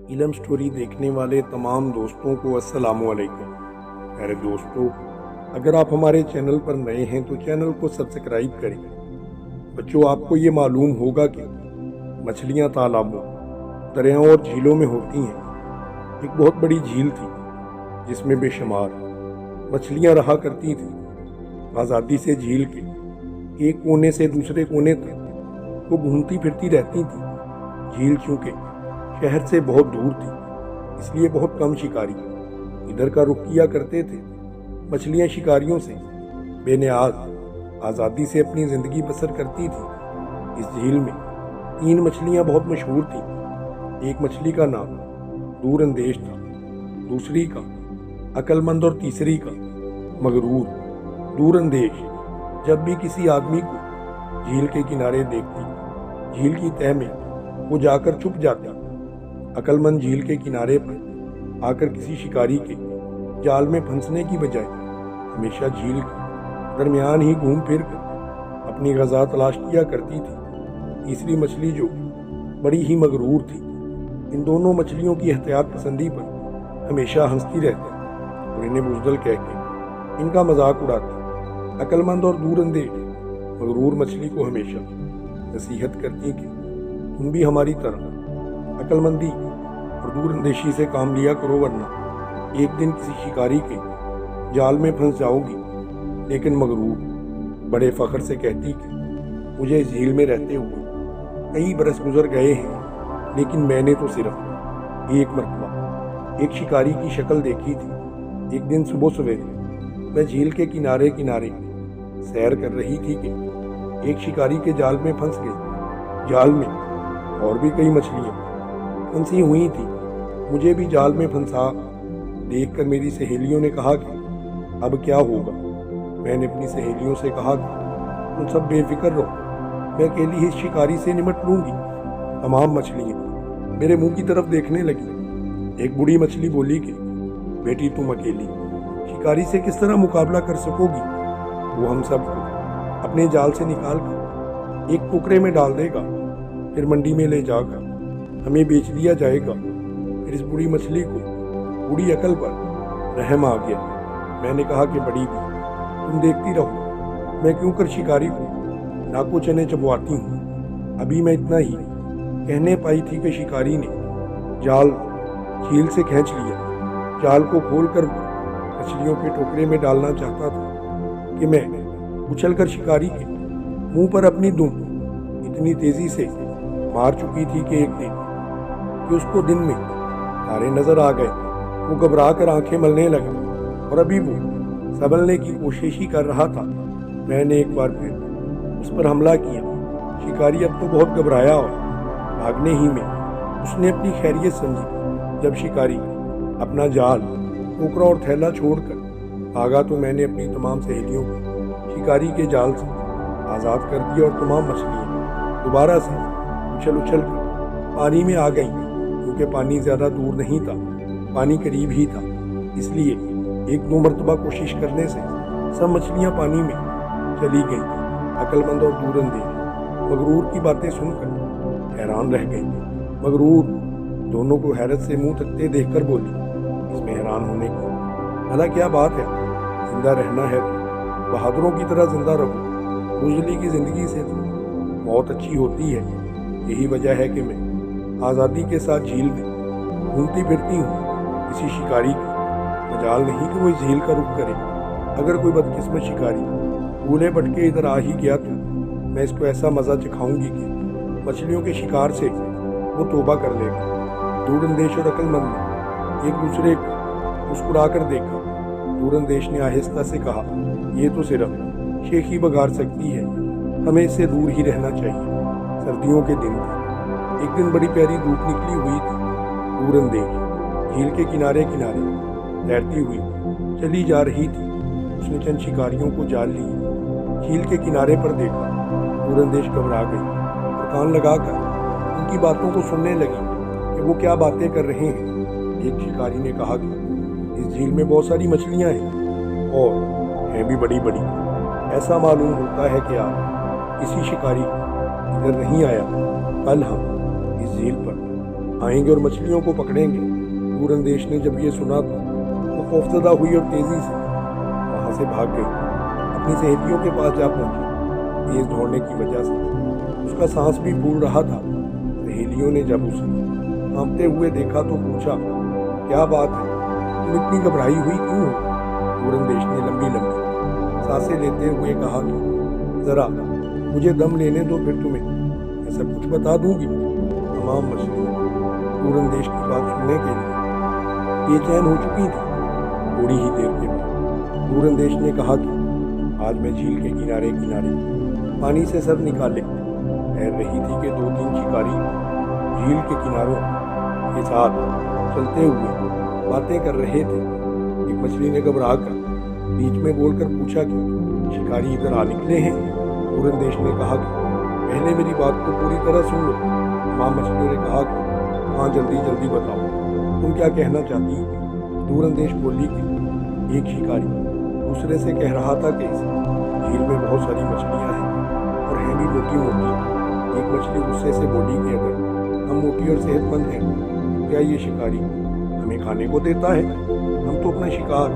علم سٹوری دیکھنے والے تمام دوستوں کو السلام علیکم۔ میرے دوستوں، اگر آپ ہمارے چینل پر نئے ہیں تو چینل کو سبسکرائب کریں۔ بچوں، آپ کو یہ معلوم ہوگا کہ مچھلیاں تالابوں، دریاؤں اور جھیلوں میں ہوتی ہیں۔ ایک بہت بڑی جھیل تھی جس میں بے شمار مچھلیاں رہا کرتی تھیں۔ آزادی سے جھیل کے ایک کونے سے دوسرے کونے تک وہ گھومتی پھرتی رہتی تھیں۔ جھیل چونکہ شہر سے بہت دور تھی، اس لیے بہت کم شکاری ادھر کا رخ کیا کرتے تھے۔ مچھلیاں شکاریوں سے بے نیاز آزادی سے اپنی زندگی بسر کرتی تھیں۔ اس جھیل میں 3 مچھلیاں بہت مشہور تھیں۔ ایک مچھلی کا نام دور اندیش تھا، دوسری کا عقل مند اور تیسری کا مغرور۔ دور اندیش جب بھی کسی آدمی کو جھیل کے کنارے دیکھتی، جھیل کی تہہ میں وہ جا کر چھپ جاتا۔ عقل مند جھیل کے کنارے پر آ کر کسی شکاری کے جال میں پھنسنے کی بجائے ہمیشہ جھیل کے درمیان ہی گھوم پھر کر اپنی غذا تلاش کیا کرتی تھی۔ تیسری مچھلی جو بڑی ہی مغرور تھی، ان دونوں مچھلیوں کی احتیاط پسندی پر ہمیشہ ہنستی رہتی اور انہیں بزدل کہہ کے ان کا مذاق اڑاتی۔ عقل مند اور دور اندیش مغرور مچھلی کو ہمیشہ نصیحت کرتی کہ تم بھی ہماری طرح عقل مندی اور دور اندیشی سے کام لیا کرو، ورنہ ایک دن کسی شکاری کے جال میں پھنس جاؤ گی۔ لیکن مغرور بڑے فخر سے کہتی کہ مجھے اس جھیل میں رہتے ہوئے کئی برس گزر گئے ہیں، لیکن میں نے تو صرف ایک مرتبہ ایک شکاری کی شکل دیکھی تھی۔ ایک دن صبح سویرے میں جھیل کے کنارے سیر کر رہی تھی کہ ایک شکاری کے جال میں پھنس گئی۔ جال میں اور بھی کئی مچھلیاں پھنسی ہوئی تھیں۔ مجھے بھی جال میں پھنسا دیکھ کر میری سہیلیوں نے کہا کہ اب کیا ہوگا۔ میں نے اپنی سہیلیوں سے کہا کہ تم سب بے فکر رہو، میں اکیلی اس شکاری سے نمٹ لوں گی۔ تمام مچھلیاں میرے منہ کی طرف دیکھنے لگی۔ ایک بڑی مچھلی بولی کہ بیٹی، تم اکیلی شکاری سے کس طرح مقابلہ کر سکو گی؟ وہ ہم سب کو اپنے جال سے نکال کر ایک ٹکڑے میں ڈال دے گا، پھر منڈی میں لے جا کر ہمیں بیچ دیا جائے گا۔ پھر اس بڑی مچھلی کو بڑی عقل پر رحم آ گیا۔ میں نے کہا کہ بڑی بھی، تم دیکھتی رہو، میں کیوں کر شکاری کو ناکو چنے چبواتی ہوں۔ ابھی میں اتنا ہی کہنے پائی تھی کہ شکاری نے جال جھیل سے کھینچ لیا۔ جال کو کھول کر وہ مچھلیوں کے ٹوکرے میں ڈالنا چاہتا تھا کہ میں اچھل کر شکاری کے منہ پر اپنی دم اتنی تیزی سے مار چکی تھی کہ ایک دن کہ اس کو دن میں تارے نظر آ گئے۔ وہ گھبرا کر آنکھیں ملنے لگا اور ابھی وہ سنبھلنے کی کوشش ہی کر رہا تھا، میں نے ایک بار پھر اس پر حملہ کیا۔ شکاری اب تو بہت گھبرایا اور بھاگنے ہی میں اس نے اپنی خیریت سمجھی۔ جب شکاری اپنا جال، ٹوکرا اور تھیلا چھوڑ کر بھاگا تو میں نے اپنی تمام سہیلیوں کو شکاری کے جال سے آزاد کر دیا اور تمام مچھلیاں دوبارہ سے اچھل کر پانی میں آ گئیں۔ کیونکہ پانی زیادہ دور نہیں تھا، پانی قریب ہی تھا، اس لیے 1-2 مرتبہ کوشش کرنے سے سب مچھلیاں پانی میں چلی گئیں۔ عقل مند اور دور اندیش مغرور کی باتیں سن کر حیران رہ گئی۔ مغرور دونوں کو حیرت سے منہ تکتے دیکھ کر بولی، اس میں حیران ہونے کی بھلا کیا بات ہے؟ زندہ رہنا ہے تو بہادروں کی طرح زندہ رہو، بزدلی کی زندگی سے تو موت اچھی ہوتی ہے۔ یہی وجہ ہے کہ میں آزادی کے ساتھ جھیل میں گھومتی پھرتی ہوں۔ کسی شکاری کا مجال نہیں کہ وہ اس جھیل کا رخ کرے۔ اگر کوئی بدقسمت شکاری بھولے بھٹکے ادھر آ ہی گیا تو میں اس کو ایسا مزہ چکھاؤں گی کہ مچھلیوں کے شکار سے وہ توبہ کر لے گا۔ دور اندیش اور عقل مند نے ایک دوسرے کو مسکرا کر دیکھا۔ دور اندیش نے آہستہ سے کہا، یہ تو صرف شیخی بگاڑ سکتی ہے، ہمیں اس سے دور ہی رہنا چاہیے۔ سردیوں کے دن تھے، ایک دن بڑی پیاری دھوپ نکلی ہوئی تھی۔ دور اندیش جھیل کے کنارے تیرتی ہوئی چلی جا رہی تھی۔ اس نے چند شکاریوں کو جال لیے، جھیل کے کنارے پر دیکھا۔ دور اندیش گھبرا گئی اور کان لگا کر ان کی باتوں کو سننے لگی کہ وہ کیا باتیں کر رہے ہیں۔ ایک شکاری نے کہا کہ اس جھیل میں بہت ساری مچھلیاں ہیں اور ہیں بھی بڑی بڑی۔ ایسا معلوم ہوتا ہے کہ آج کسی شکاری ادھر نہیں آیا۔ کل ہم اس جھیل پر आएंगे और मछलियों को पकड़ेंगे। दूरंदेश ने जब ये सुना तो वो खौफजदा हुई और तेजी से वहां से भाग गई। अपनी सहेलियों के पास जा पहुंची। तेज दौड़ने की वजह से उसका सांस भी फूल रहा था। सहेलियों ने जब उसे कांपते हुए देखा तो पूछा, क्या बात है, तुम इतनी घबराई हुई क्यों हो? दूरंदेश ने लंबी लंबी सांसें लेते हुए कहा कि जरा मुझे दम लेने दो, फिर तुम्हें मैं सब कुछ बता दूंगी। तमाम मछलियां दूरंदेश की बात सुनने के लिए बेचैन हो चुकी थी। थोड़ी ही देर के बाद दूरंदेश ने कहा कि आज मैं झील के किनारे किनारे पानी से सर निकाले तैर रही थी कि 2-3 शिकारी झील के किनारों के साथ चलते हुए बातें कर रहे थे। एक मछली ने घबरा कर बीच में बोलकर पूछा कि शिकारी इधर आ निकले हैं। दूरंदेश ने कहा कि पहले मेरी बात को पूरी तरह सुन लो। तमाम मछलियों ने कहा कि हाँ, जल्दी जल्दी बताओ, तुम क्या कहना चाहती हो? दूरंदेश बोली कि एक शिकारी दूसरे से कह रहा था कि इस झील में बहुत सारी मछलियां हैं और हैं भी मोटी मोटी। एक मछली गुस्से से बोली कि अगर हम मोटी और सेहतमंद हैं तो क्या ये शिकारी हमें खाने को देता है? हम तो अपना शिकार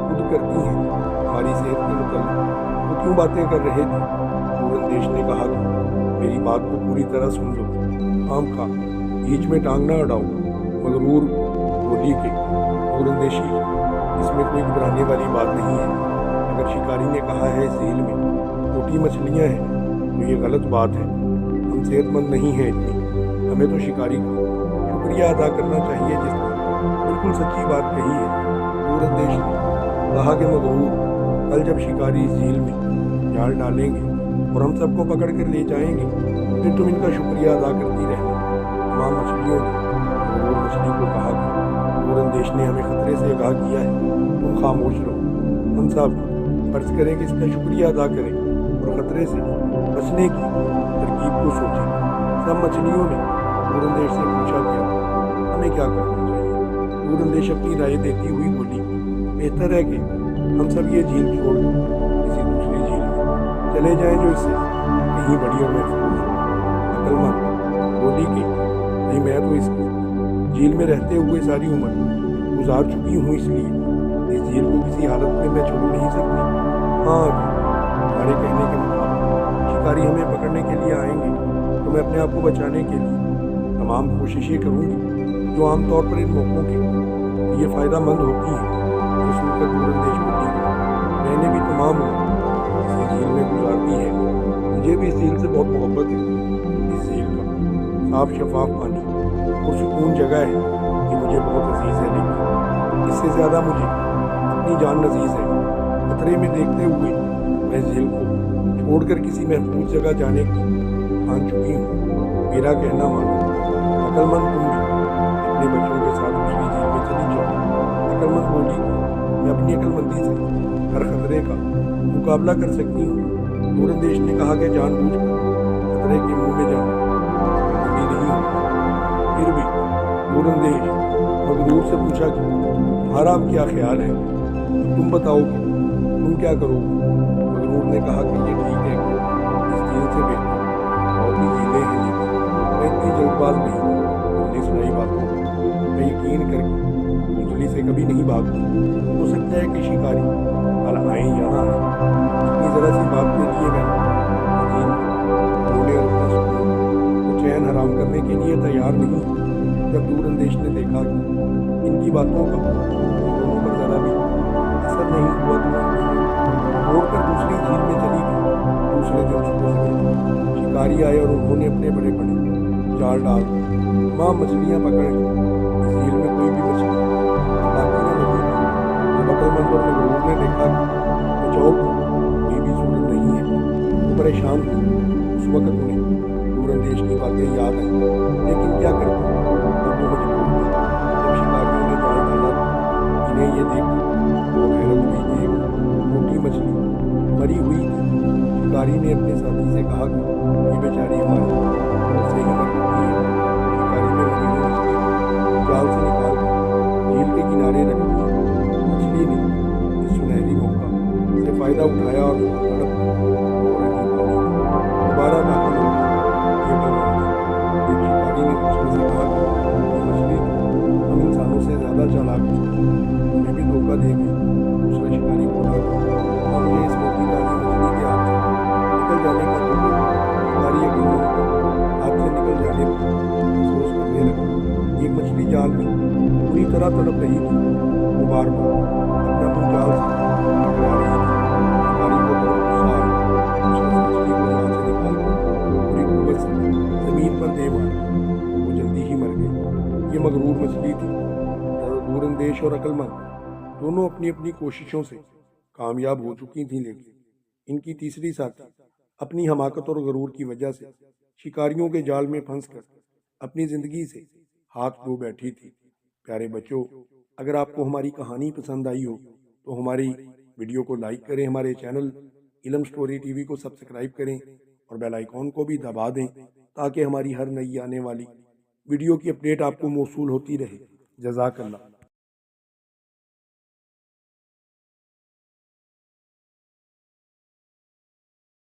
खुद करती हैं। हमारी सेहत के मुताबिक वो क्यों बातें कर रहे थे? दूरंदेश ने कहा कि मेरी बात को पूरी तरह सुन लो, आम खा बीच में टांग ना अड़ाओ। मगरूर बोली कि दूरंदेशी, इसमें कोई घबराने वाली बात नहीं है। अगर शिकारी ने कहा है इस झील में मोटी मछलियां हैं तो ये गलत बात है। हम सेहतमंद नहीं हैं इतनी। हमें तो शिकारी का शुक्रिया अदा करना चाहिए जिसने बिल्कुल सच्ची बात कही है। दूरंदेश ने कहा कि मगरूर, कल जब शिकारी इस झील में जाल डालेंगे और हम सबको पकड़ कर ले जाएंगे, फिर तुम इनका शुक्रिया अदा करती रहना। तमाम मछलियों ने मगरूर मछली को कहा कि दूरंदेश ने हमें खतरे से आगाह किया है, तुम खामोश रहो। हम सब फर्ज करें कि इसका शुक्रिया अदा करें और खतरे से बचने की तरकीब को सोचें। सब मछलियों ने दूरंदेश से पूछा कि हमें क्या करना चाहिए? दूरंदेश अपनी राय देती हुई बोली, बेहतर है कि हम सब ये झील छोड़ किसी दूसरी झील में चले जाएं जो इससे कहीं बड़ी और महफूज है। अक्लमंद बोली कि नहीं, मैं तो इस झील में रहते हुए सारी उम्र गुजार चुकी हूँ, इसलिए इस झील को किसी हालत में मैं छोड़ नहीं सकती। हाँ, हमारे कहने के मुताबिक शिकारी हमें पकड़ने के लिए आएंगे तो मैं अपने आप को बचाने के लिए तमाम कोशिशें करूँगी जो आमतौर पर इन मौक़ों के ये फ़ायदा मंद होती हैं। ये सुनकर दूरंदेश बोली, मैंने भी तमाम इसी झील में गुजारती है, मुझे भी इस झील से बहुत मोहब्बत है। इस झील का साफ शफाफ पानी और सुकून जगह है, ये मुझे बहुत अजीज है, लेकिन इससे ज़्यादा मुझे अपनी जान अजीज है। खतरे में देखते हुए मैं इस झील को छोड़कर किसी महफूज जगह जाने की ठान चुकी हूँ। मेरा कहना मानो, अक्लमंद तुम भी अपने बच्चों के साथ दूसरी झील में चली जाओ। अक्लमंद बोली, मैं अपनी अक्लमंदी से हर खतरे का मुकाबला कर सकती हूँ। दूरंदेश ने कहा कि जानबूझकर खतरे के मुंह में जाना नहीं होती। फिर भी दूरंदेश मगरूर से पूछा कि तुम्हारा अब क्या ख्याल है, तुम बताओगे, तुम क्या करोगे? मगरूर ने कहा कि ये ठीक है कि इस झील से बेहतर और भी झीलें हैं, लेकिन मैं इतनी जल्दबाज नहीं हूँ। तुमने सुनाई बातों मैं यकीन करके बुजली से कभी नहीं भागती। हो सकता है कि शिकारी कल आए या ना आए, इतनी ज़रा सी बात के लिए मैं झील रोने और अपना सुकून चैन हराम करने के लिए तैयार नहीं। जब दूरंदेश ने देखा कि इनकी बातों का दोनों पर ज़रा भी असर नहीं हुआ तो छोड़कर दूसरी झील में चली गई। दूसरे दिन सुबह शिकारी आए और उन्होंने अपने बड़े बड़े जाल डाल तमाम मछलियाँ पकड़ ली। इस झील में कोई भी मछली बाकी न लगी। जब अक्लमंद और मगरूर ने देखा कि बचाओ कोई भी सूरत नहीं है तो परेशान हुए। उस वक्त उन्हें दूरंदेश की बातें याद आई, लेकिन क्या करते अब वो मजबूर थे। जब शिकारियों ने जाल डाला इन्हें ये देख बहुत हैरत हुई कि एक मोटी मछली मरी हुई थी। शिकारी ने अपने साथी से कहा कि ये बेचारी हमारी से ही मर चुकी है। शिकारी ने मरी हुई मछली जाल से निकाल झील के किनारे रख दी। मछली ने इस सुनहरी मौका से फ़ायदा उठाया और दोबारा दाखिल हो गई। शिकारी ने दूसरे से कहा ज़्यादा चालाक थी, उन्हें भी धोखा दे गई। दूसरा शिकारी बोला, "हाँ, मुझे इस मोटी ताज़ी मछली के हाथ से निकल जाने का तो कोई शिकारी अक्लमंद को हाथ से निकल जाने पर अफसोस करने लगा। एक मछली जाल में पूरी तरह तड़प रही थी, वो बार बार अपना मुंह जाल से टकरा रही थी। शिकारी को बहुत गुस्सा आया, उसने उस मछली को जाल से निकाल कर पूरी कुव्वत से जमीन पर दे मारा। वो जल्दी ही मर गई। ये मगरूर मछली थी, दूरंदेश और अक्लमंद दोनों अपनी अपनी कोशिशों से कामयाब हो चुकी थीं, लेकिन इनकी तीसरी साथी अपनी हमाकत और गरूर की वजह से शिकारियों के जाल में फंसकर अपनी जिंदगी से हाथ धो बैठी थी। प्यारे बच्चों, अगर आपको हमारी कहानी पसंद आई हो तो हमारी वीडियो को लाइक करें, हमारे चैनल इल्म स्टोरी टीवी को सब्सक्राइब करें और बेल आइकॉन को भी दबा दें ताकि हमारी हर नई आने वाली वीडियो की अपडेट आपको मौसूल होती रहे। जज़ाकल्लाह।